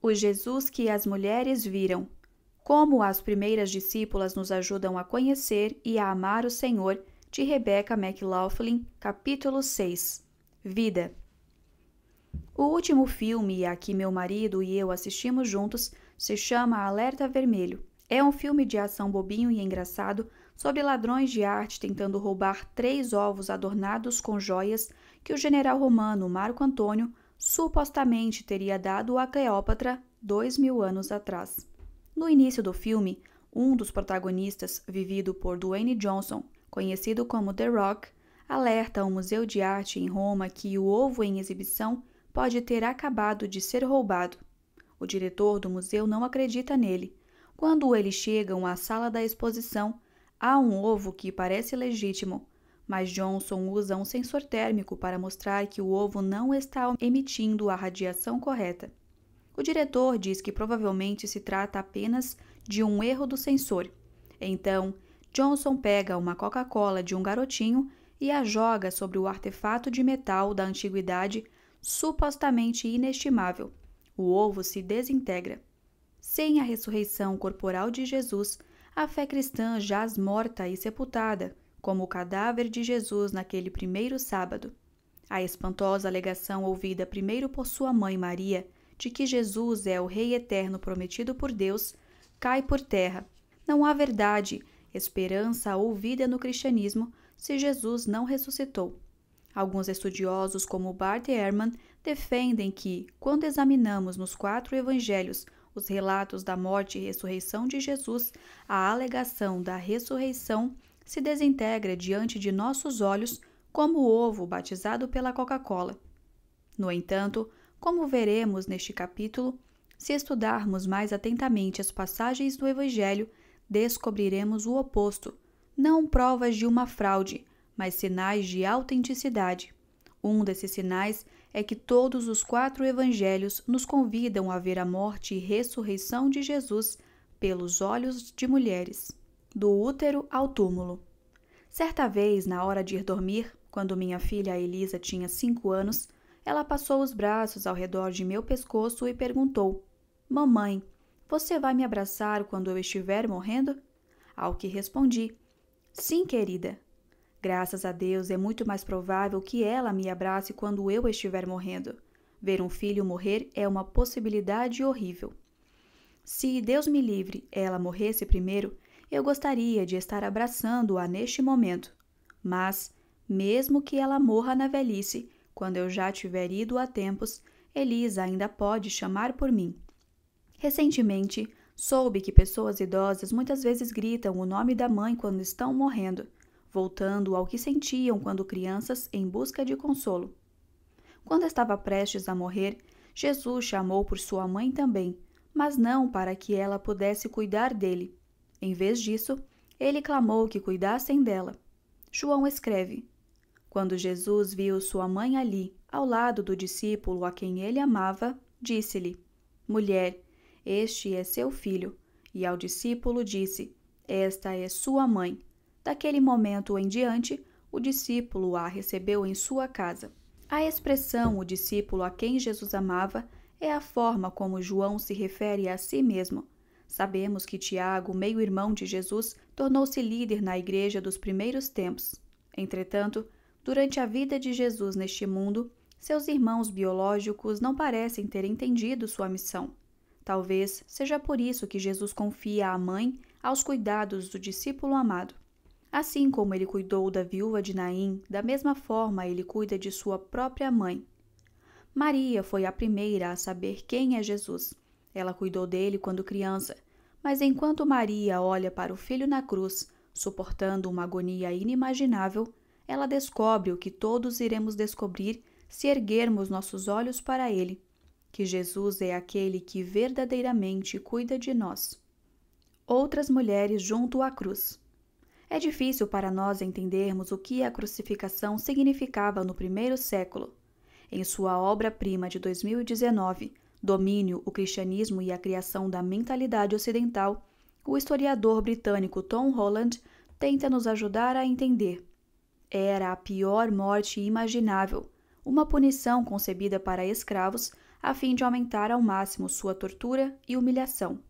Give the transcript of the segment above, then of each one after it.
O Jesus que as mulheres viram. Como as primeiras discípulas nos ajudam a conhecer e a amar o Senhor, de Rebecca McLaughlin, capítulo 6. Vida. O último filme a que meu marido e eu assistimos juntos se chama Alerta Vermelho. É um filme de ação bobinho e engraçado sobre ladrões de arte tentando roubar 3 ovos adornados com joias que o general romano Marco Antônio supostamente teria dado a Cleópatra 2000 anos atrás. No início do filme, um dos protagonistas, vivido por Dwayne Johnson, conhecido como The Rock, alerta ao Museu de Arte em Roma que o ovo em exibição pode ter acabado de ser roubado. O diretor do museu não acredita nele. Quando eles chegam à sala da exposição, há um ovo que parece legítimo, mas Johnson usa um sensor térmico para mostrar que o ovo não está emitindo a radiação correta. O diretor diz que provavelmente se trata apenas de um erro do sensor. Então, Johnson pega uma Coca-Cola de um garotinho e a joga sobre o artefato de metal da antiguidade supostamente inestimável. O ovo se desintegra. Sem a ressurreição corporal de Jesus, a fé cristã jaz morta e sepultada, como o cadáver de Jesus naquele primeiro sábado. A espantosa alegação ouvida primeiro por sua mãe Maria, de que Jesus é o Rei eterno prometido por Deus, cai por terra. Não há verdade, esperança ou vida no cristianismo se Jesus não ressuscitou. Alguns estudiosos, como Bart Ehrman, defendem que, quando examinamos nos 4 evangelhos os relatos da morte e ressurreição de Jesus, a alegação da ressurreição se desintegra diante de nossos olhos como o ovo batizado pela Coca-Cola. No entanto, como veremos neste capítulo, se estudarmos mais atentamente as passagens do Evangelho, descobriremos o oposto, não provas de uma fraude, mas sinais de autenticidade. Um desses sinais é que todos os 4 evangelhos nos convidam a ver a morte e ressurreição de Jesus pelos olhos de mulheres, do útero ao túmulo. Certa vez, na hora de ir dormir, quando minha filha Elisa tinha 5 anos, ela passou os braços ao redor de meu pescoço e perguntou: "Mamãe, você vai me abraçar quando eu estiver morrendo?" Ao que respondi: "Sim, querida." Graças a Deus, é muito mais provável que ela me abrace quando eu estiver morrendo. Ver um filho morrer é uma possibilidade horrível. Se, Deus me livre, ela morresse primeiro, eu gostaria de estar abraçando-a neste momento. Mas, mesmo que ela morra na velhice, quando eu já tiver ido há tempos, Elisa ainda pode chamar por mim. Recentemente, soube que pessoas idosas muitas vezes gritam o nome da mãe quando estão morrendo, voltando ao que sentiam quando crianças em busca de consolo. Quando estava prestes a morrer, Jesus chamou por sua mãe também, mas não para que ela pudesse cuidar dele. Em vez disso, ele clamou que cuidassem dela. João escreve: "Quando Jesus viu sua mãe ali, ao lado do discípulo a quem ele amava, disse-lhe: 'Mulher, este é seu filho.' E ao discípulo disse: 'Esta é sua mãe.' Daquele momento em diante, o discípulo a recebeu em sua casa." A expressão "o discípulo a quem Jesus amava" é a forma como João se refere a si mesmo. Sabemos que Tiago, meio-irmão de Jesus, tornou-se líder na igreja dos primeiros tempos. Entretanto, durante a vida de Jesus neste mundo, seus irmãos biológicos não parecem ter entendido sua missão. Talvez seja por isso que Jesus confia a mãe aos cuidados do discípulo amado. Assim como ele cuidou da viúva de Naim, da mesma forma ele cuida de sua própria mãe. Maria foi a primeira a saber quem é Jesus. Ela cuidou dele quando criança, mas enquanto Maria olha para o filho na cruz, suportando uma agonia inimaginável, ela descobre o que todos iremos descobrir se erguermos nossos olhos para ele, que Jesus é aquele que verdadeiramente cuida de nós. Outras mulheres junto à cruz. É difícil para nós entendermos o que a crucificação significava no primeiro século. Em sua obra-prima de 2019, Domínio, o Cristianismo e a Criação da Mentalidade Ocidental, o historiador britânico Tom Holland tenta nos ajudar a entender. Era a pior morte imaginável, uma punição concebida para escravos, a fim de aumentar ao máximo sua tortura e humilhação.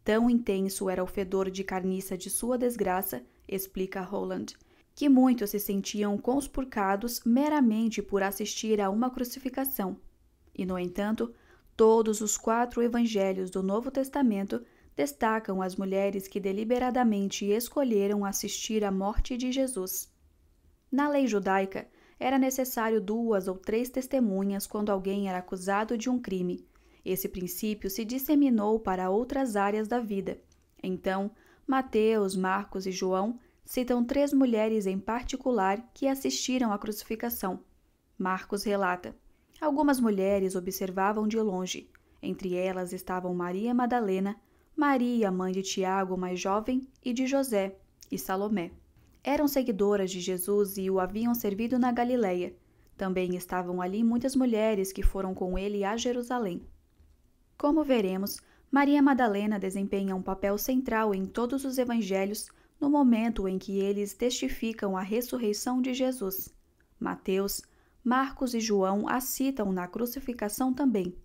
Tão intenso era o fedor de carniça de sua desgraça, explica Holland, que muitos se sentiam conspurcados meramente por assistir a uma crucificação. E, no entanto, todos os 4 evangelhos do Novo Testamento destacam as mulheres que deliberadamente escolheram assistir à morte de Jesus. Na lei judaica, era necessário 2 ou 3 testemunhas quando alguém era acusado de um crime. Esse princípio se disseminou para outras áreas da vida. Então, Mateus, Marcos e João citam 3 mulheres em particular que assistiram à crucificação. Marcos relata: algumas mulheres observavam de longe. Entre elas estavam Maria Madalena, Maria, mãe de Tiago, mais jovem, e de José, e Salomé. Eram seguidoras de Jesus e o haviam servido na Galileia. Também estavam ali muitas mulheres que foram com ele a Jerusalém. Como veremos, Maria Madalena desempenha um papel central em todos os evangelhos no momento em que eles testificam a ressurreição de Jesus. Mateus, Marcos e João a citam na crucificação também.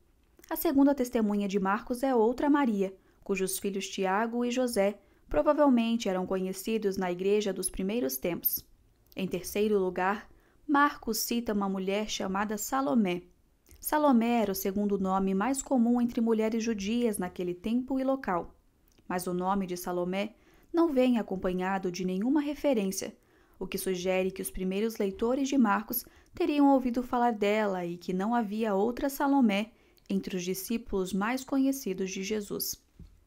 A segunda testemunha de Marcos é outra Maria, cujos filhos Tiago e José provavelmente eram conhecidos na igreja dos primeiros tempos. Em terceiro lugar, Marcos cita uma mulher chamada Salomé. Salomé era o segundo nome mais comum entre mulheres judias naquele tempo e local. Mas o nome de Salomé não vem acompanhado de nenhuma referência, o que sugere que os primeiros leitores de Marcos teriam ouvido falar dela e que não havia outra Salomé entre os discípulos mais conhecidos de Jesus.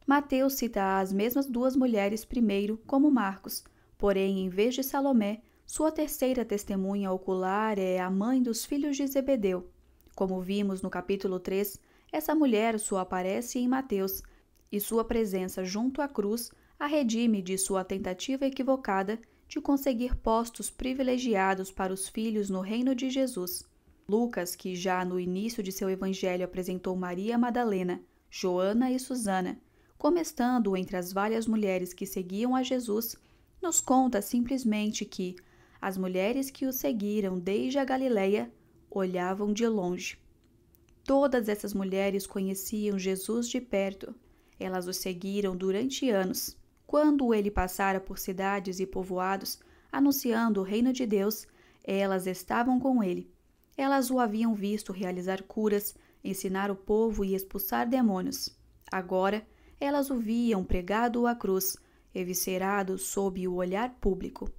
Mateus cita as mesmas 2 mulheres primeiro, como Marcos, porém, em vez de Salomé, sua terceira testemunha ocular é a mãe dos filhos de Zebedeu. Como vimos no capítulo 3, essa mulher só aparece em Mateus, e sua presença junto à cruz a redime de sua tentativa equivocada de conseguir postos privilegiados para os filhos no reino de Jesus. Lucas, que já no início de seu evangelho apresentou Maria Madalena, Joana e Susana, como estando entre as várias mulheres que seguiam a Jesus, nos conta simplesmente que as mulheres que o seguiram desde a Galileia olhavam de longe. Todas essas mulheres conheciam Jesus de perto. Elas o seguiram durante anos. Quando ele passara por cidades e povoados, anunciando o reino de Deus, elas estavam com ele. Elas o haviam visto realizar curas, ensinar o povo e expulsar demônios. Agora, elas o viam pregado à cruz, eviscerado sob o olhar público.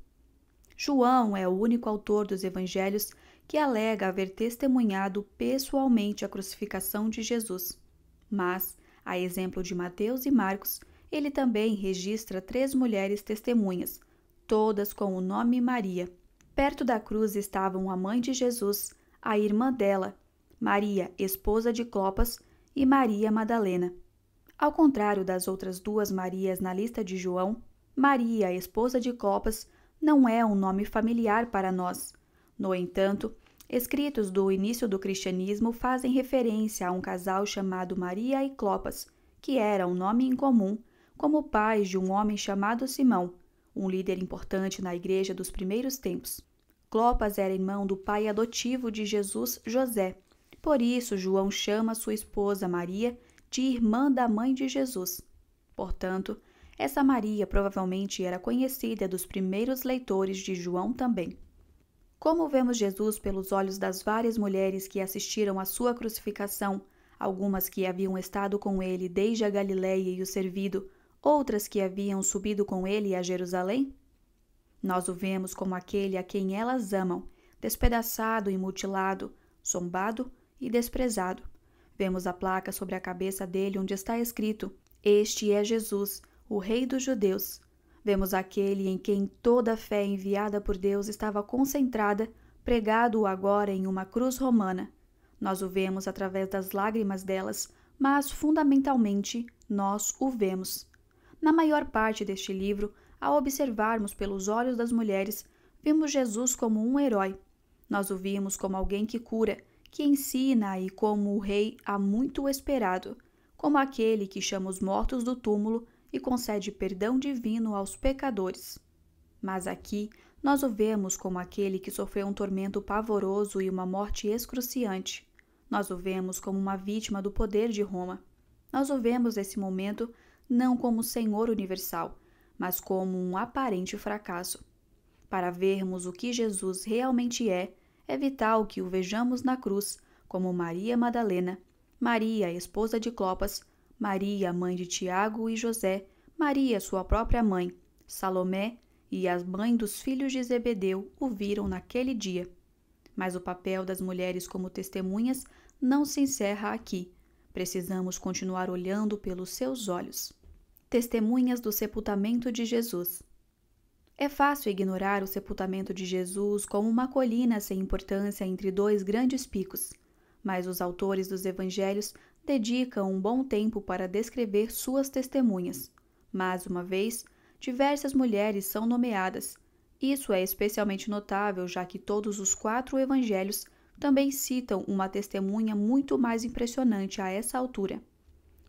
João é o único autor dos evangelhos que alega haver testemunhado pessoalmente a crucificação de Jesus. Mas, a exemplo de Mateus e Marcos, ele também registra 3 mulheres testemunhas, todas com o nome Maria. Perto da cruz estavam a mãe de Jesus, a irmã dela, Maria, esposa de Clopas, e Maria Madalena. Ao contrário das outras 2 Marias na lista de João, Maria, esposa de Clopas, não é um nome familiar para nós. No entanto, escritos do início do cristianismo fazem referência a um casal chamado Maria e Clopas, que era um nome incomum, como pais de um homem chamado Simão, um líder importante na igreja dos primeiros tempos. Clopas era irmão do pai adotivo de Jesus, José. Por isso, João chama sua esposa Maria de irmã da mãe de Jesus. Portanto, essa Maria provavelmente era conhecida dos primeiros leitores de João também. Como vemos Jesus pelos olhos das várias mulheres que assistiram à sua crucificação, algumas que haviam estado com ele desde a Galileia e o servido, outras que haviam subido com ele a Jerusalém? Nós o vemos como aquele a quem elas amam, despedaçado e mutilado, zombado e desprezado. Vemos a placa sobre a cabeça dele onde está escrito: "Este é Jesus, o Rei dos Judeus." Vemos aquele em quem toda a fé enviada por Deus estava concentrada, pregado agora em uma cruz romana. Nós o vemos através das lágrimas delas, mas, fundamentalmente, nós o vemos. Na maior parte deste livro, ao observarmos pelos olhos das mulheres, vimos Jesus como um herói. Nós o vimos como alguém que cura, que ensina e como o rei há muito esperado, como aquele que chama os mortos do túmulo e concede perdão divino aos pecadores. Mas aqui nós o vemos como aquele que sofreu um tormento pavoroso e uma morte excruciante. Nós o vemos como uma vítima do poder de Roma. Nós o vemos nesse momento não como Senhor universal, mas como um aparente fracasso. Para vermos o que Jesus realmente é vital que o vejamos na cruz como Maria Madalena, Maria, esposa de Clopas, Maria, mãe de Tiago e José, Maria, sua própria mãe, Salomé e a mãe dos filhos de Zebedeu o viram naquele dia. Mas o papel das mulheres como testemunhas não se encerra aqui. Precisamos continuar olhando pelos seus olhos. Testemunhas do sepultamento de Jesus. É fácil ignorar o sepultamento de Jesus como uma colina sem importância entre dois grandes picos, mas os autores dos evangelhos dedicam um bom tempo para descrever suas testemunhas. Mais uma vez, diversas mulheres são nomeadas. Isso é especialmente notável, já que todos os 4 evangelhos também citam uma testemunha muito mais impressionante a essa altura.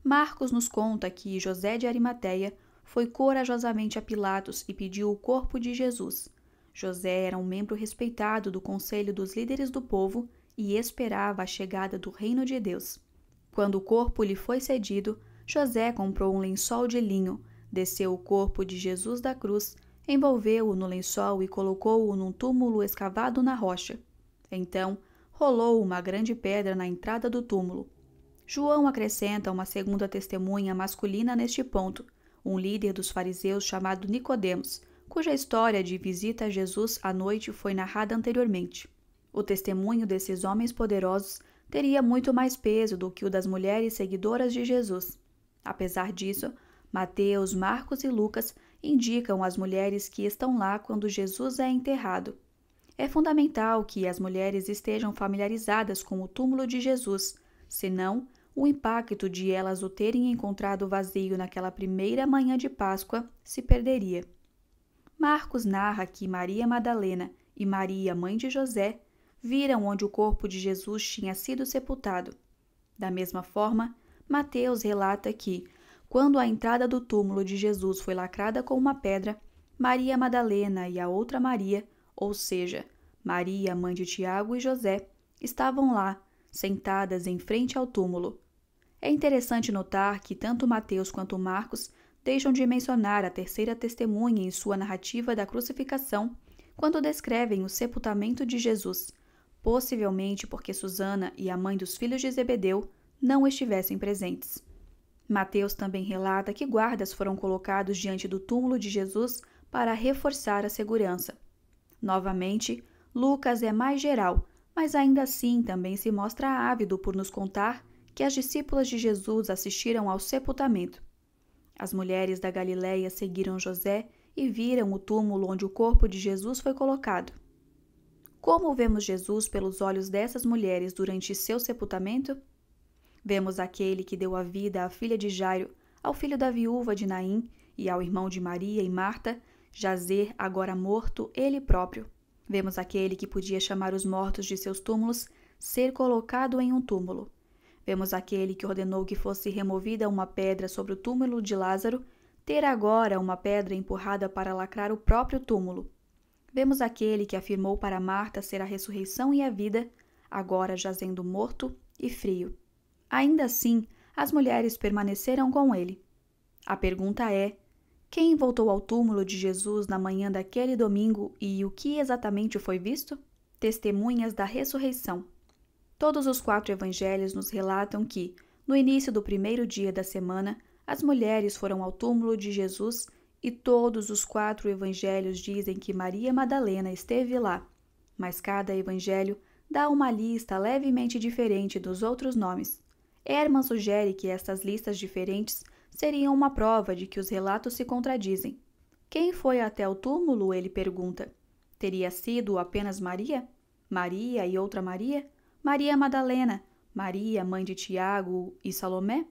Marcos nos conta que José de Arimateia foi corajosamente a Pilatos e pediu o corpo de Jesus. José era um membro respeitado do conselho dos líderes do povo e esperava a chegada do reino de Deus. Quando o corpo lhe foi cedido, José comprou um lençol de linho, desceu o corpo de Jesus da cruz, envolveu-o no lençol e colocou-o num túmulo escavado na rocha. Então, rolou uma grande pedra na entrada do túmulo. João acrescenta uma segunda testemunha masculina neste ponto, um líder dos fariseus chamado Nicodemos, cuja história de visita a Jesus à noite foi narrada anteriormente. O testemunho desses homens poderosos teria muito mais peso do que o das mulheres seguidoras de Jesus. Apesar disso, Mateus, Marcos e Lucas indicam as mulheres que estão lá quando Jesus é enterrado. É fundamental que as mulheres estejam familiarizadas com o túmulo de Jesus, senão o impacto de elas o terem encontrado vazio naquela primeira manhã de Páscoa se perderia. Marcos narra que Maria Madalena e Maria, mãe de José, viram onde o corpo de Jesus tinha sido sepultado. Da mesma forma, Mateus relata que, quando a entrada do túmulo de Jesus foi lacrada com uma pedra, Maria Madalena e a outra Maria, ou seja, Maria, mãe de Tiago e José, estavam lá, sentadas em frente ao túmulo. É interessante notar que tanto Mateus quanto Marcos deixam de mencionar a terceira testemunha em sua narrativa da crucificação quando descrevem o sepultamento de Jesus, possivelmente porque Susana e a mãe dos filhos de Zebedeu não estivessem presentes. Mateus também relata que guardas foram colocados diante do túmulo de Jesus para reforçar a segurança. Novamente, Lucas é mais geral, mas ainda assim também se mostra ávido por nos contar que as discípulas de Jesus assistiram ao sepultamento. As mulheres da Galileia seguiram José e viram o túmulo onde o corpo de Jesus foi colocado. Como vemos Jesus pelos olhos dessas mulheres durante seu sepultamento? Vemos aquele que deu a vida à filha de Jairo, ao filho da viúva de Naim e ao irmão de Maria e Marta, jazer agora morto ele próprio. Vemos aquele que podia chamar os mortos de seus túmulos, ser colocado em um túmulo. Vemos aquele que ordenou que fosse removida uma pedra sobre o túmulo de Lázaro, ter agora uma pedra empurrada para lacrar o próprio túmulo. Vemos aquele que afirmou para Marta ser a ressurreição e a vida, agora jazendo morto e frio. Ainda assim, as mulheres permaneceram com ele. A pergunta é: quem voltou ao túmulo de Jesus na manhã daquele domingo e o que exatamente foi visto? Testemunhas da ressurreição. Todos os 4 evangelhos nos relatam que, no início do primeiro dia da semana, as mulheres foram ao túmulo de Jesus e todos os 4 evangelhos dizem que Maria Madalena esteve lá, mas cada evangelho dá uma lista levemente diferente dos outros nomes. Herman sugere que estas listas diferentes seriam uma prova de que os relatos se contradizem. Quem foi até o túmulo? Ele pergunta. Teria sido apenas Maria? Maria e outra Maria? Maria Madalena, Maria, mãe de Tiago e Salomé?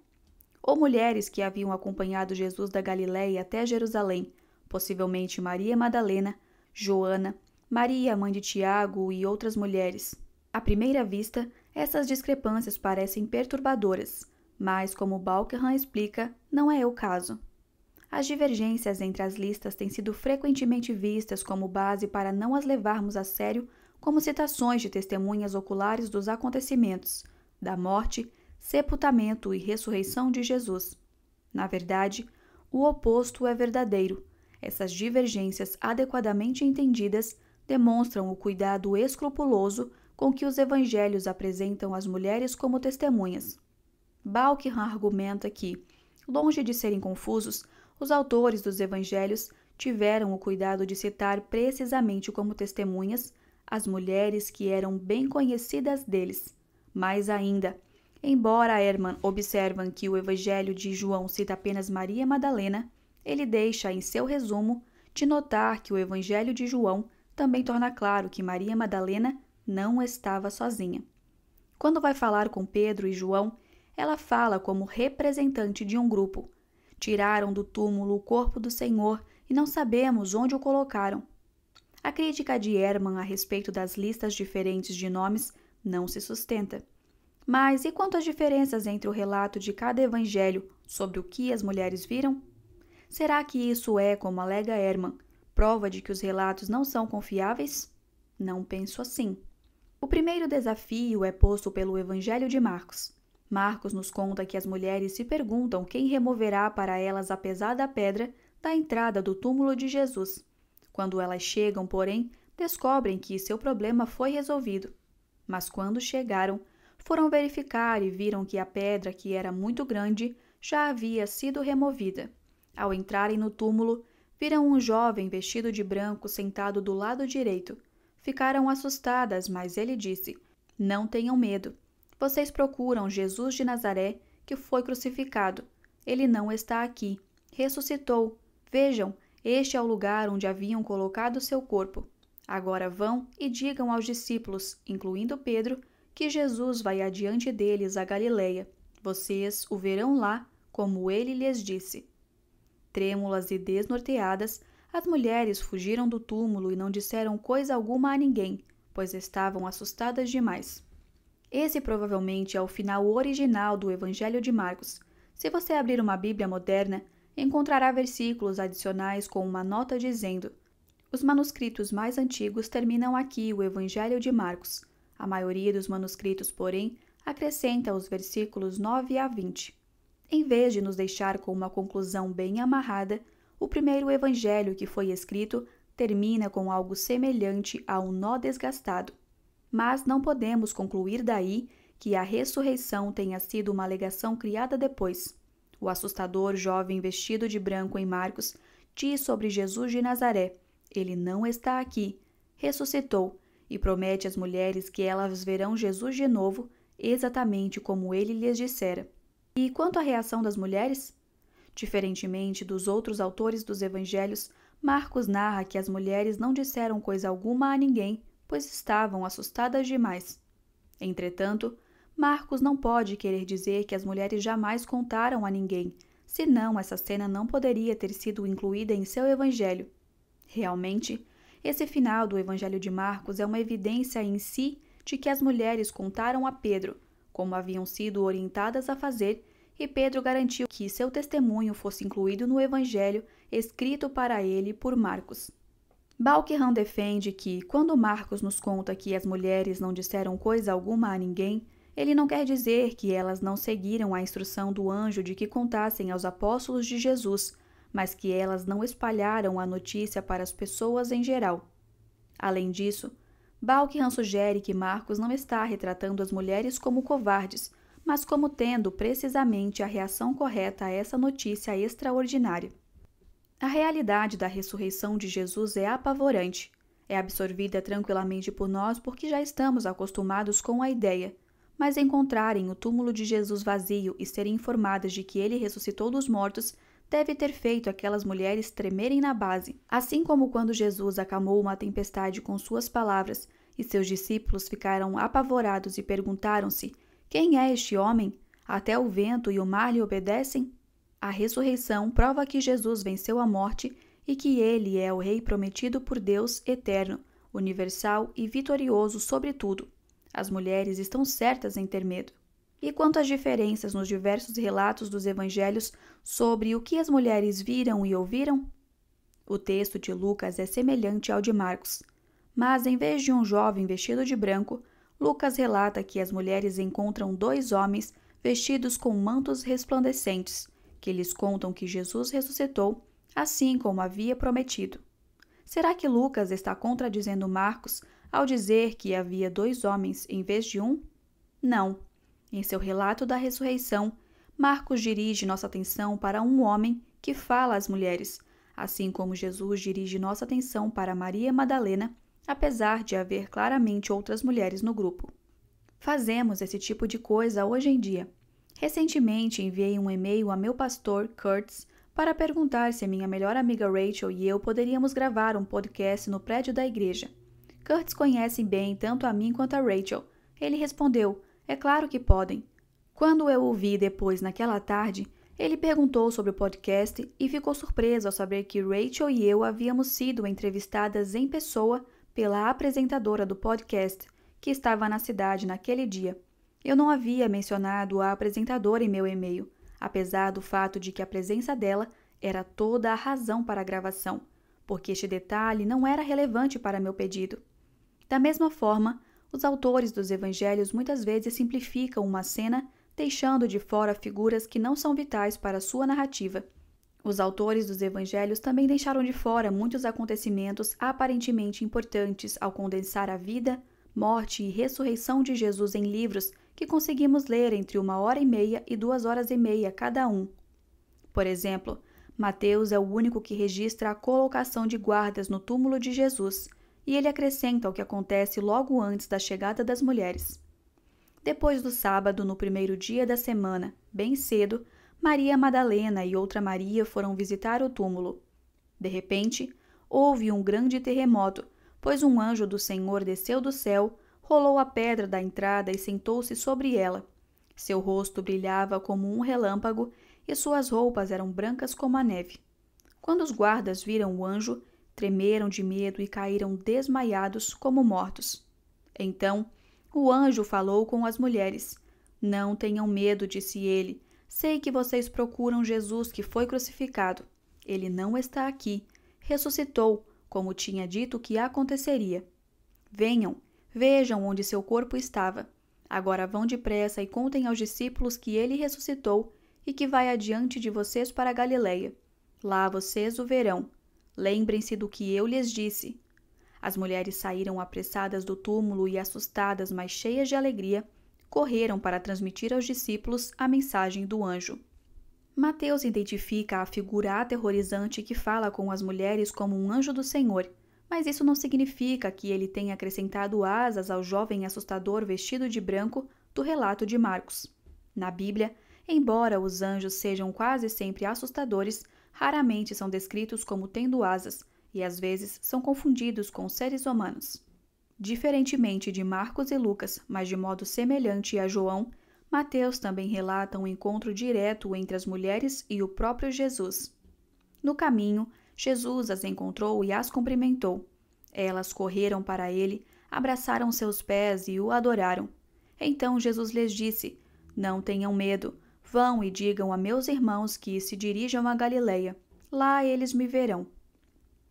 Ou mulheres que haviam acompanhado Jesus da Galileia até Jerusalém, possivelmente Maria Madalena, Joana, Maria, mãe de Tiago e outras mulheres. À primeira vista, essas discrepâncias parecem perturbadoras, mas, como Balkenham explica, não é o caso. As divergências entre as listas têm sido frequentemente vistas como base para não as levarmos a sério como citações de testemunhas oculares dos acontecimentos, da morte, sepultamento e ressurreição de Jesus. Na verdade, o oposto é verdadeiro. Essas divergências adequadamente entendidas demonstram o cuidado escrupuloso com que os evangelhos apresentam as mulheres como testemunhas. Balkenham argumenta que, longe de serem confusos, os autores dos evangelhos tiveram o cuidado de citar precisamente como testemunhas as mulheres que eram bem conhecidas deles. Mais ainda, embora Ehrman observe que o evangelho de João cita apenas Maria Madalena, ele deixa em seu resumo de notar que o evangelho de João também torna claro que Maria Madalena não estava sozinha. Quando vai falar com Pedro e João, ela fala como representante de um grupo. Tiraram do túmulo o corpo do Senhor e não sabemos onde o colocaram. A crítica de Ehrman a respeito das listas diferentes de nomes não se sustenta. Mas e quanto às diferenças entre o relato de cada evangelho sobre o que as mulheres viram? Será que isso é, como alega Ehrman, prova de que os relatos não são confiáveis? Não penso assim. O primeiro desafio é posto pelo Evangelho de Marcos. Marcos nos conta que as mulheres se perguntam quem removerá para elas a pesada pedra da entrada do túmulo de Jesus. Quando elas chegam, porém, descobrem que seu problema foi resolvido. Mas quando chegaram, foram verificar e viram que a pedra, que era muito grande, já havia sido removida. Ao entrarem no túmulo, viram um jovem vestido de branco sentado do lado direito. Ficaram assustadas, mas ele disse: "Não tenham medo. Vocês procuram Jesus de Nazaré, que foi crucificado. Ele não está aqui. Ressuscitou. Vejam, este é o lugar onde haviam colocado seu corpo. Agora vão e digam aos discípulos, incluindo Pedro, que Jesus vai adiante deles a Galileia. Vocês o verão lá, como ele lhes disse." Trêmulas e desnorteadas, as mulheres fugiram do túmulo e não disseram coisa alguma a ninguém, pois estavam assustadas demais. Esse provavelmente é o final original do Evangelho de Marcos. Se você abrir uma Bíblia moderna, encontrará versículos adicionais com uma nota dizendo: os manuscritos mais antigos terminam aqui o Evangelho de Marcos. A maioria dos manuscritos, porém, acrescenta os versículos 9 a 20. Em vez de nos deixar com uma conclusão bem amarrada, o primeiro evangelho que foi escrito termina com algo semelhante a um nó desgastado. Mas não podemos concluir daí que a ressurreição tenha sido uma alegação criada depois. O assustador jovem vestido de branco em Marcos diz sobre Jesus de Nazaré: ele não está aqui, ressuscitou, e promete às mulheres que elas verão Jesus de novo, exatamente como ele lhes dissera. E quanto à reação das mulheres? Diferentemente dos outros autores dos evangelhos, Marcos narra que as mulheres não disseram coisa alguma a ninguém, pois estavam assustadas demais. Entretanto, Marcos não pode querer dizer que as mulheres jamais contaram a ninguém, senão essa cena não poderia ter sido incluída em seu evangelho. Realmente, esse final do evangelho de Marcos é uma evidência em si de que as mulheres contaram a Pedro, como haviam sido orientadas a fazer, e Pedro garantiu que seu testemunho fosse incluído no evangelho escrito para ele por Marcos. Balkenham defende que, quando Marcos nos conta que as mulheres não disseram coisa alguma a ninguém, ele não quer dizer que elas não seguiram a instrução do anjo de que contassem aos apóstolos de Jesus, mas que elas não espalharam a notícia para as pessoas em geral. Além disso, Balkenham sugere que Marcos não está retratando as mulheres como covardes, mas como tendo precisamente a reação correta a essa notícia extraordinária. A realidade da ressurreição de Jesus é apavorante. É absorvida tranquilamente por nós porque já estamos acostumados com a ideia, mas encontrarem o túmulo de Jesus vazio e serem informadas de que ele ressuscitou dos mortos deve ter feito aquelas mulheres tremerem na base. Assim como quando Jesus acalmou uma tempestade com suas palavras e seus discípulos ficaram apavorados e perguntaram-se: quem é este homem? Até o vento e o mar lhe obedecem? A ressurreição prova que Jesus venceu a morte e que ele é o Rei prometido por Deus eterno, universal e vitorioso sobre tudo. As mulheres estão certas em ter medo. E quanto às diferenças nos diversos relatos dos evangelhos sobre o que as mulheres viram e ouviram? O texto de Lucas é semelhante ao de Marcos, mas em vez de um jovem vestido de branco, Lucas relata que as mulheres encontram 2 homens vestidos com mantos resplandecentes, que lhes contam que Jesus ressuscitou, assim como havia prometido. Será que Lucas está contradizendo Marcos ao dizer que havia 2 homens em vez de um? Não. Em seu relato da ressurreição, Marcos dirige nossa atenção para um homem que fala às mulheres, assim como Jesus dirige nossa atenção para Maria Madalena, apesar de haver claramente outras mulheres no grupo. Fazemos esse tipo de coisa hoje em dia. Recentemente enviei um e-mail a meu pastor, Curtis, para perguntar se minha melhor amiga Rachel e eu poderíamos gravar um podcast no prédio da igreja. Curtis conhece bem tanto a mim quanto a Rachel. Ele respondeu, é claro que podem. Quando eu o vi depois naquela tarde, ele perguntou sobre o podcast e ficou surpreso ao saber que Rachel e eu havíamos sido entrevistadas em pessoa pela apresentadora do podcast, que estava na cidade naquele dia. Eu não havia mencionado a apresentadora em meu e-mail, apesar do fato de que a presença dela era toda a razão para a gravação, porque este detalhe não era relevante para meu pedido. Da mesma forma, os autores dos evangelhos muitas vezes simplificam uma cena, deixando de fora figuras que não são vitais para sua narrativa. Os autores dos evangelhos também deixaram de fora muitos acontecimentos aparentemente importantes ao condensar a vida, morte e ressurreição de Jesus em livros que conseguimos ler entre 1h30 e 2h30 cada um. Por exemplo, Mateus é o único que registra a colocação de guardas no túmulo de Jesus, e ele acrescenta o que acontece logo antes da chegada das mulheres. Depois do sábado, no primeiro dia da semana, bem cedo, Maria Madalena e outra Maria foram visitar o túmulo. De repente, houve um grande terremoto, pois um anjo do Senhor desceu do céu, rolou a pedra da entrada e sentou-se sobre ela. Seu rosto brilhava como um relâmpago e suas roupas eram brancas como a neve. Quando os guardas viram o anjo, tremeram de medo e caíram desmaiados como mortos. Então, o anjo falou com as mulheres. Não tenham medo, disse ele. Sei que vocês procuram Jesus que foi crucificado. Ele não está aqui. Ressuscitou, como tinha dito que aconteceria. Venham, vejam onde seu corpo estava. Agora vão depressa e contem aos discípulos que ele ressuscitou e que vai adiante de vocês para a Galileia. Lá vocês o verão. Lembrem-se do que eu lhes disse. As mulheres saíram apressadas do túmulo e, assustadas, mas cheias de alegria, correram para transmitir aos discípulos a mensagem do anjo. Mateus identifica a figura aterrorizante que fala com as mulheres como um anjo do Senhor, mas isso não significa que ele tenha acrescentado asas ao jovem assustador vestido de branco do relato de Marcos. Na Bíblia, embora os anjos sejam quase sempre assustadores, raramente são descritos como tendo asas, e às vezes são confundidos com seres humanos. Diferentemente de Marcos e Lucas, mas de modo semelhante a João, Mateus também relata um encontro direto entre as mulheres e o próprio Jesus. No caminho, Jesus as encontrou e as cumprimentou. Elas correram para ele, abraçaram seus pés e o adoraram. Então Jesus lhes disse: Não tenham medo, vão e digam a meus irmãos que se dirijam a Galileia. Lá eles me verão.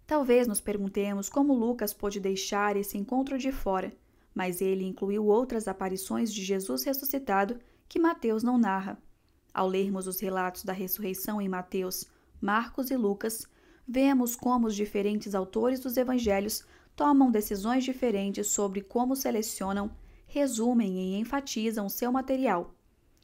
Talvez nos perguntemos como Lucas pôde deixar esse encontro de fora, mas ele incluiu outras aparições de Jesus ressuscitado que Mateus não narra. Ao lermos os relatos da ressurreição em Mateus, Marcos e Lucas, vemos como os diferentes autores dos evangelhos tomam decisões diferentes sobre como selecionam, resumem e enfatizam seu material.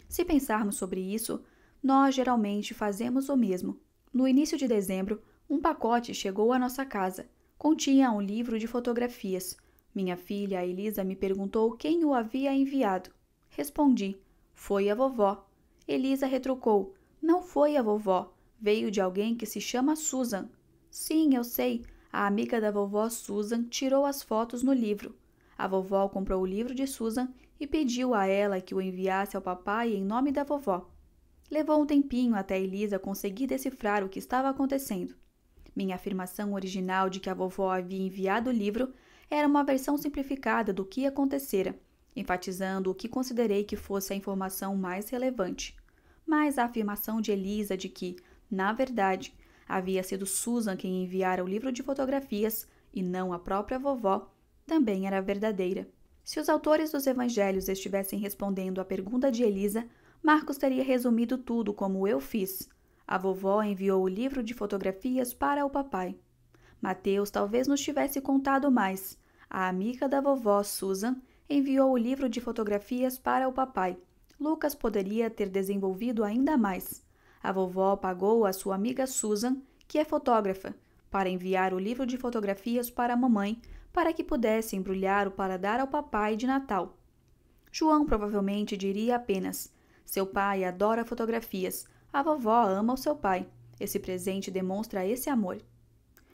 Se pensarmos sobre isso, nós geralmente fazemos o mesmo. No início de dezembro, um pacote chegou à nossa casa. Continha um livro de fotografias. Minha filha, a Elisa, me perguntou quem o havia enviado. Respondi: foi a vovó. Elisa retrucou: não foi a vovó. Veio de alguém que se chama Susan. Sim, eu sei. A amiga da vovó Susan tirou as fotos no livro. A vovó comprou o livro de Susan e pediu a ela que o enviasse ao papai em nome da vovó. Levou um tempinho até Elisa conseguir decifrar o que estava acontecendo. Minha afirmação original de que a vovó havia enviado o livro era uma versão simplificada do que acontecera, enfatizando o que considerei que fosse a informação mais relevante. Mas a afirmação de Elisa de que, na verdade, havia sido Susan quem enviara o livro de fotografias e não a própria vovó, também era verdadeira. Se os autores dos evangelhos estivessem respondendo à pergunta de Elisa, Marcos teria resumido tudo como eu fiz. A vovó enviou o livro de fotografias para o papai. Mateus talvez nos tivesse contado mais. A amiga da vovó, Susan, enviou o livro de fotografias para o papai. Lucas poderia ter desenvolvido ainda mais. A vovó pagou a sua amiga Susan, que é fotógrafa, para enviar o livro de fotografias para a mamãe, para que pudesse embrulhá-lo para dar ao papai de Natal. João provavelmente diria apenas: seu pai adora fotografias, a vovó ama o seu pai. Esse presente demonstra esse amor.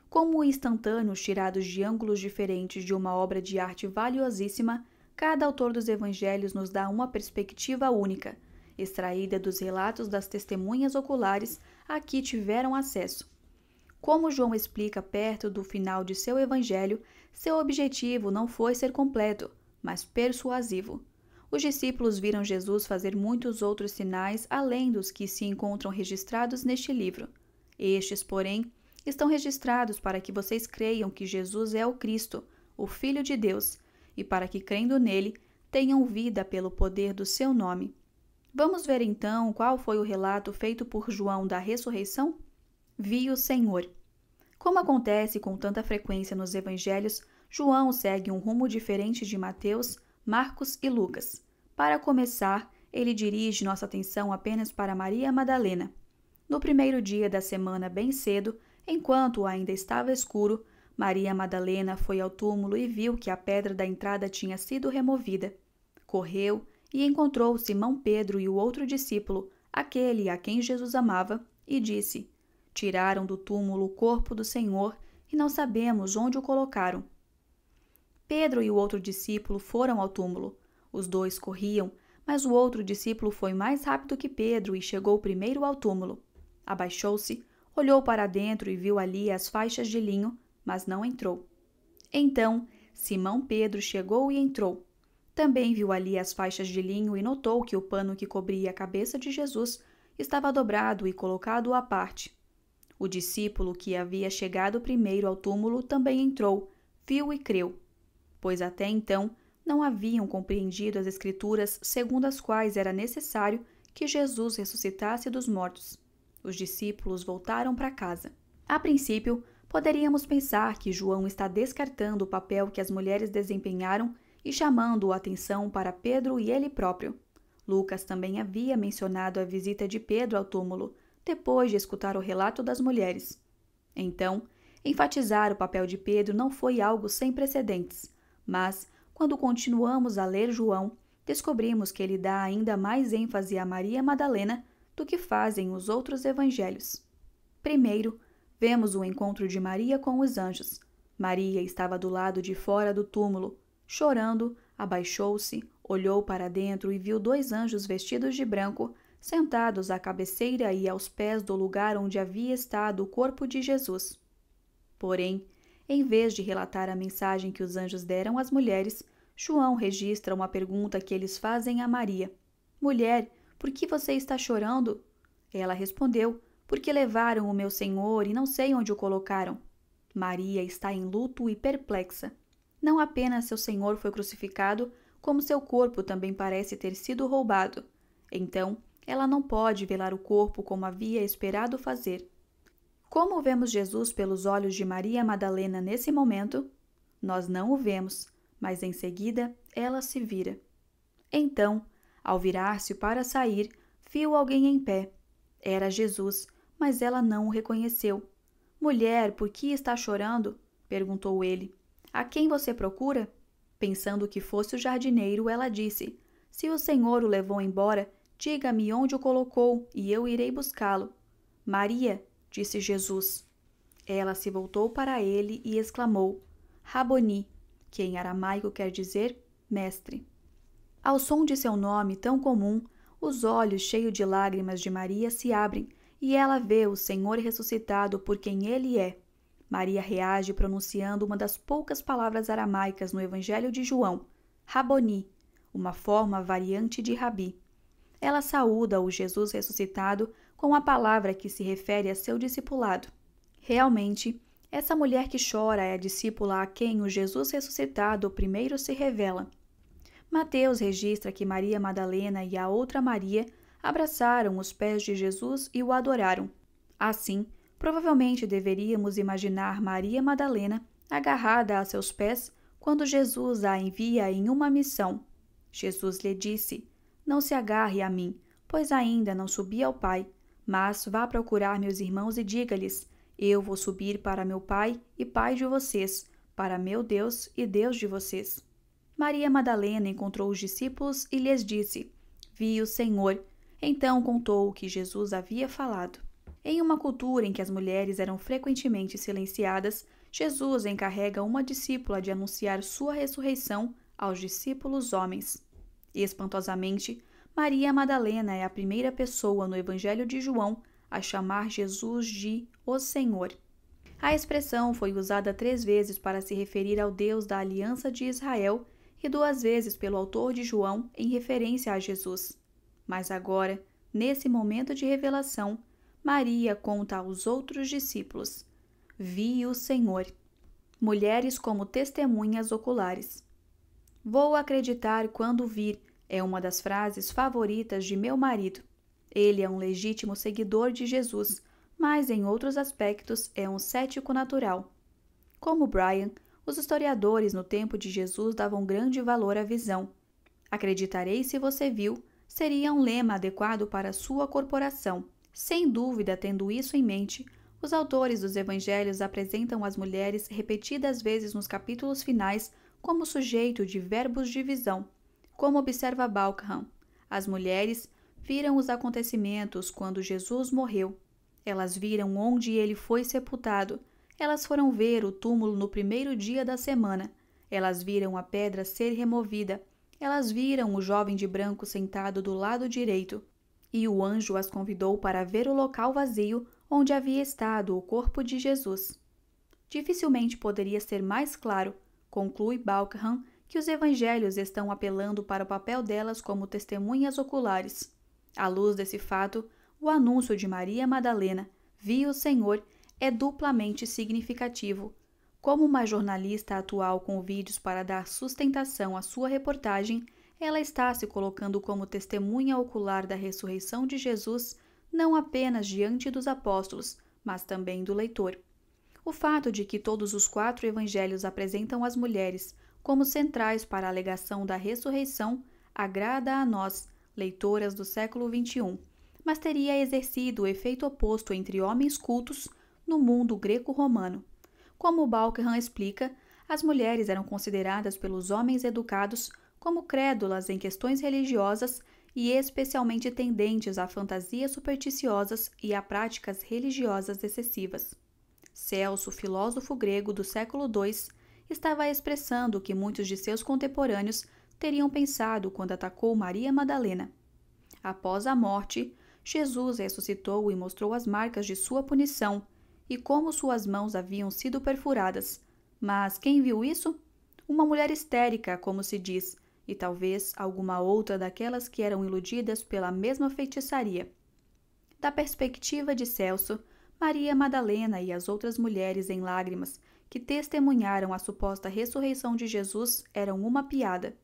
Como instantâneos tirados de ângulos diferentes de uma obra de arte valiosíssima, cada autor dos evangelhos nos dá uma perspectiva única, extraída dos relatos das testemunhas oculares a que tiveram acesso. Como João explica perto do final de seu evangelho, seu objetivo não foi ser completo, mas persuasivo. Os discípulos viram Jesus fazer muitos outros sinais além dos que se encontram registrados neste livro. Estes, porém, estão registrados para que vocês creiam que Jesus é o Cristo, o Filho de Deus, e para que, crendo nele, tenham vida pelo poder do seu nome. Vamos ver então qual foi o relato feito por João da ressurreição? Vi o Senhor. Como acontece com tanta frequência nos evangelhos, João segue um rumo diferente de Mateus, Marcos e Lucas. Para começar, ele dirige nossa atenção apenas para Maria Madalena. No primeiro dia da semana, bem cedo, enquanto ainda estava escuro, Maria Madalena foi ao túmulo e viu que a pedra da entrada tinha sido removida. Correu e encontrou Simão Pedro e o outro discípulo, aquele a quem Jesus amava, e disse: tiraram do túmulo o corpo do Senhor e não sabemos onde o colocaram. Pedro e o outro discípulo foram ao túmulo. Os dois corriam, mas o outro discípulo foi mais rápido que Pedro e chegou primeiro ao túmulo. Abaixou-se, olhou para dentro e viu ali as faixas de linho, mas não entrou. Então, Simão Pedro chegou e entrou. Também viu ali as faixas de linho e notou que o pano que cobria a cabeça de Jesus estava dobrado e colocado à parte. O discípulo que havia chegado primeiro ao túmulo também entrou, viu e creu, pois até então não haviam compreendido as Escrituras segundo as quais era necessário que Jesus ressuscitasse dos mortos. Os discípulos voltaram para casa. A princípio, poderíamos pensar que João está descartando o papel que as mulheres desempenharam e chamando a atenção para Pedro e ele próprio. Lucas também havia mencionado a visita de Pedro ao túmulo, depois de escutar o relato das mulheres. Então, enfatizar o papel de Pedro não foi algo sem precedentes, mas, quando continuamos a ler João, descobrimos que ele dá ainda mais ênfase a Maria Madalena do que fazem os outros evangelhos. Primeiro, vemos o encontro de Maria com os anjos. Maria estava do lado de fora do túmulo. Chorando, abaixou-se, olhou para dentro e viu dois anjos vestidos de branco, sentados à cabeceira e aos pés do lugar onde havia estado o corpo de Jesus. Porém, em vez de relatar a mensagem que os anjos deram às mulheres, João registra uma pergunta que eles fazem a Maria. Mulher, por que você está chorando? Ela respondeu, porque levaram o meu Senhor e não sei onde o colocaram. Maria está em luto e perplexa. Não apenas seu Senhor foi crucificado, como seu corpo também parece ter sido roubado. Então, ela não pode velar o corpo como havia esperado fazer. Como vemos Jesus pelos olhos de Maria Madalena nesse momento? Nós não o vemos, mas em seguida ela se vira. Então, ao virar-se para sair, viu alguém em pé. Era Jesus, mas ela não o reconheceu. Mulher, por que está chorando? Perguntou ele. A quem você procura? Pensando que fosse o jardineiro, ela disse: se o Senhor o levou embora, diga-me onde o colocou e eu irei buscá-lo. Maria, disse Jesus. Ela se voltou para ele e exclamou: Raboni, que em aramaico quer dizer mestre. Ao som de seu nome tão comum, os olhos cheios de lágrimas de Maria se abrem e ela vê o Senhor ressuscitado por quem ele é. Maria reage pronunciando uma das poucas palavras aramaicas no Evangelho de João, Raboni, uma forma variante de Rabi. Ela saúda o Jesus ressuscitado com a palavra que se refere a seu discipulado. Realmente, essa mulher que chora é a discípula a quem o Jesus ressuscitado primeiro se revela. Mateus registra que Maria Madalena e a outra Maria abraçaram os pés de Jesus e o adoraram. Assim, provavelmente deveríamos imaginar Maria Madalena agarrada a seus pés quando Jesus a envia em uma missão. Jesus lhe disse: "Não se agarre a mim, pois ainda não subi ao Pai, mas vá procurar meus irmãos e diga-lhes: eu vou subir para meu Pai e Pai de vocês, para meu Deus e Deus de vocês." Maria Madalena encontrou os discípulos e lhes disse: "Vi o Senhor." Então contou o que Jesus havia falado. Em uma cultura em que as mulheres eram frequentemente silenciadas, Jesus encarrega uma discípula de anunciar sua ressurreição aos discípulos homens. Espantosamente, Maria Madalena é a primeira pessoa no Evangelho de João a chamar Jesus de o Senhor. A expressão foi usada 3 vezes para se referir ao Deus da Aliança de Israel e 2 vezes pelo autor de João em referência a Jesus. Mas agora, nesse momento de revelação, Maria conta aos outros discípulos: "Vi o Senhor." Mulheres como testemunhas oculares. "Vou acreditar quando vir" é uma das frases favoritas de meu marido. Ele é um legítimo seguidor de Jesus, mas em outros aspectos é um cético natural. Como Brian, os historiadores no tempo de Jesus davam grande valor à visão. "Acreditarei se você viu" seria um lema adequado para sua corporação. Sem dúvida, tendo isso em mente, os autores dos evangelhos apresentam as mulheres repetidas vezes nos capítulos finais como sujeito de verbos de visão. Como observa Balkham, as mulheres viram os acontecimentos quando Jesus morreu. Elas viram onde ele foi sepultado. Elas foram ver o túmulo no primeiro dia da semana. Elas viram a pedra ser removida. Elas viram o jovem de branco sentado do lado direito. E o anjo as convidou para ver o local vazio onde havia estado o corpo de Jesus. Dificilmente poderia ser mais claro, conclui Balkham, que os evangelhos estão apelando para o papel delas como testemunhas oculares. À luz desse fato, o anúncio de Maria Madalena, "Vi o Senhor", é duplamente significativo. Como uma jornalista atual com vídeos para dar sustentação à sua reportagem, ela está se colocando como testemunha ocular da ressurreição de Jesus, não apenas diante dos apóstolos, mas também do leitor. O fato de que todos os 4 evangelhos apresentam as mulheres como centrais para a alegação da ressurreição agrada a nós, leitoras do século XXI, mas teria exercido o efeito oposto entre homens cultos no mundo greco-romano. Como Balkham explica, as mulheres eram consideradas pelos homens educados como crédulas em questões religiosas e especialmente tendentes a fantasias supersticiosas e a práticas religiosas excessivas. Celso, filósofo grego do século II, estava expressando o que muitos de seus contemporâneos teriam pensado quando atacou Maria Madalena. Após a morte, Jesus ressuscitou e mostrou as marcas de sua punição e como suas mãos haviam sido perfuradas. Mas quem viu isso? Uma mulher histérica, como se diz, e talvez alguma outra daquelas que eram iludidas pela mesma feitiçaria. Da perspectiva de Celso, Maria Madalena e as outras mulheres em lágrimas que testemunharam a suposta ressurreição de Jesus eram uma piada.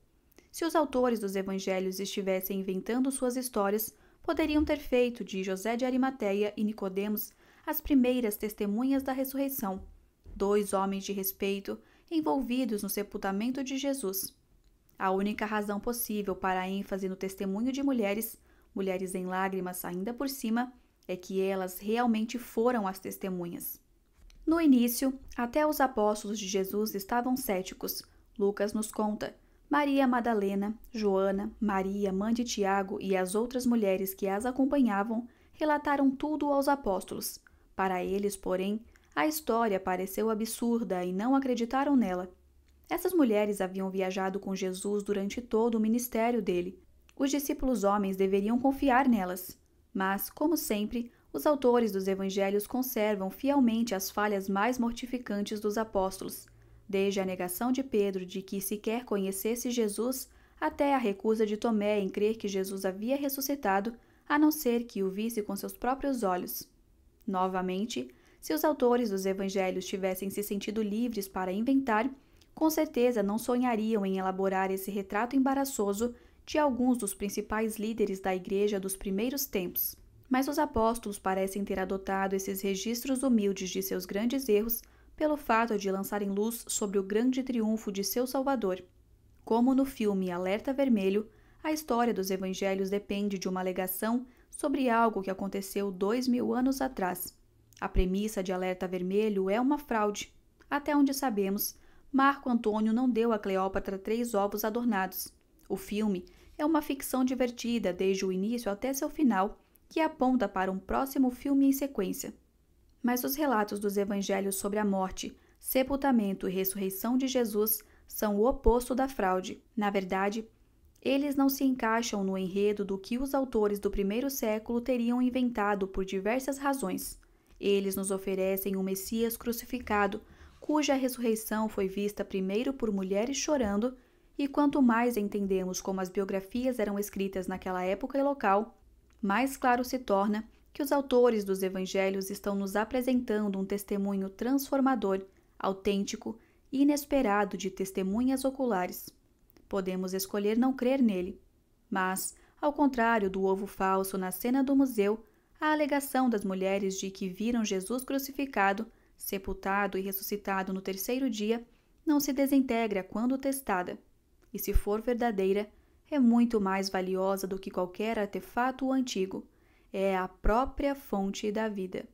Se os autores dos evangelhos estivessem inventando suas histórias, poderiam ter feito de José de Arimateia e Nicodemos as primeiras testemunhas da ressurreição, 2 homens de respeito envolvidos no sepultamento de Jesus. A única razão possível para a ênfase no testemunho de mulheres em lágrimas ainda por cima, é que elas realmente foram as testemunhas. No início, até os apóstolos de Jesus estavam céticos. Lucas nos conta: Maria Madalena, Joana, Maria, mãe de Tiago e as outras mulheres que as acompanhavam relataram tudo aos apóstolos. Para eles, porém, a história pareceu absurda e não acreditaram nela. Essas mulheres haviam viajado com Jesus durante todo o ministério dele. Os discípulos homens deveriam confiar nelas. Mas, como sempre, os autores dos evangelhos conservam fielmente as falhas mais mortificantes dos apóstolos, desde a negação de Pedro de que sequer conhecesse Jesus, até a recusa de Tomé em crer que Jesus havia ressuscitado, a não ser que o visse com seus próprios olhos. Novamente, se os autores dos evangelhos tivessem se sentido livres para inventar, Com certeza não sonhariam em elaborar esse retrato embaraçoso de alguns dos principais líderes da igreja dos primeiros tempos. Mas os apóstolos parecem ter adotado esses registros humildes de seus grandes erros pelo fato de lançarem luz sobre o grande triunfo de seu Salvador. Como no filme Alerta Vermelho, a história dos evangelhos depende de uma alegação sobre algo que aconteceu 2000 anos atrás. A premissa de Alerta Vermelho é uma fraude. Até onde sabemos, Marco Antônio não deu a Cleópatra 3 ovos adornados. O filme é uma ficção divertida desde o início até seu final, que aponta para um próximo filme em sequência. Mas os relatos dos evangelhos sobre a morte, sepultamento e ressurreição de Jesus são o oposto da fraude. Na verdade, eles não se encaixam no enredo do que os autores do primeiro século teriam inventado por diversas razões. Eles nos oferecem um Messias crucificado, cuja ressurreição foi vista primeiro por mulheres chorando, e quanto mais entendemos como as biografias eram escritas naquela época e local, mais claro se torna que os autores dos evangelhos estão nos apresentando um testemunho transformador, autêntico e inesperado de testemunhas oculares. Podemos escolher não crer nele. Mas, ao contrário do ovo falso na cena do museu, a alegação das mulheres de que viram Jesus crucificado, sepultado e ressuscitado no terceiro dia, não se desintegra quando testada. E se for verdadeira, é muito mais valiosa do que qualquer artefato antigo. É a própria fonte da vida.